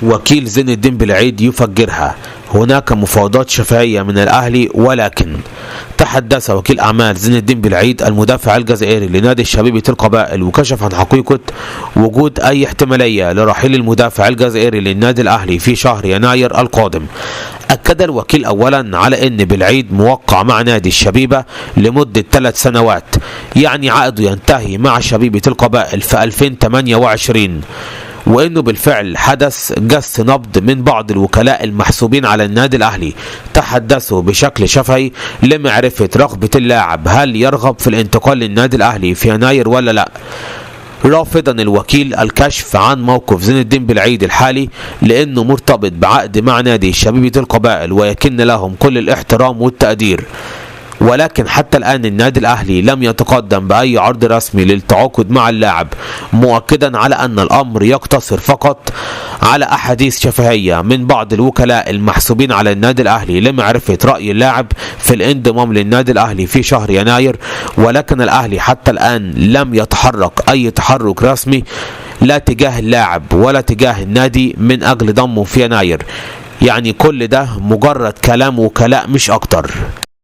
وكيل زين الدين بالعيد يفجرها. هناك مفاوضات شفهية من الأهلي، ولكن تحدث وكيل أعمال زين الدين بالعيد المدافع الجزائري لنادي شبيبة القبائل، وكشف عن حقيقة وجود أي احتمالية لرحيل المدافع الجزائري للنادي الأهلي في شهر يناير القادم. أكد الوكيل أولا على أن بالعيد موقع مع نادي الشبيبة لمدة 3 سنوات، يعني عقده ينتهي مع شبيبة القبائل في 2028، وانه بالفعل حدث جس نبض من بعض الوكلاء المحسوبين على النادي الاهلي، تحدثوا بشكل شفهي لمعرفة رغبة اللاعب هل يرغب في الانتقال للنادي الاهلي في يناير ولا لا، رافضا الوكيل الكشف عن موقف زين الدين بالعيد الحالي لانه مرتبط بعقد مع نادي شبيبة القبائل ويكن لهم كل الاحترام والتقدير. ولكن حتى الآن النادي الأهلي لم يتقدم بأي عرض رسمي للتعاقد مع اللاعب، مؤكدا على أن الأمر يقتصر فقط على أحاديث شفهية من بعض الوكلاء المحسوبين على النادي الأهلي لمعرفة رأي اللاعب في الانضمام للنادي الأهلي في شهر يناير. ولكن الأهلي حتى الآن لم يتحرك أي تحرك رسمي لا تجاه اللاعب ولا تجاه النادي من أجل ضمه في يناير، يعني كل ده مجرد كلام وكلاء مش أكتر.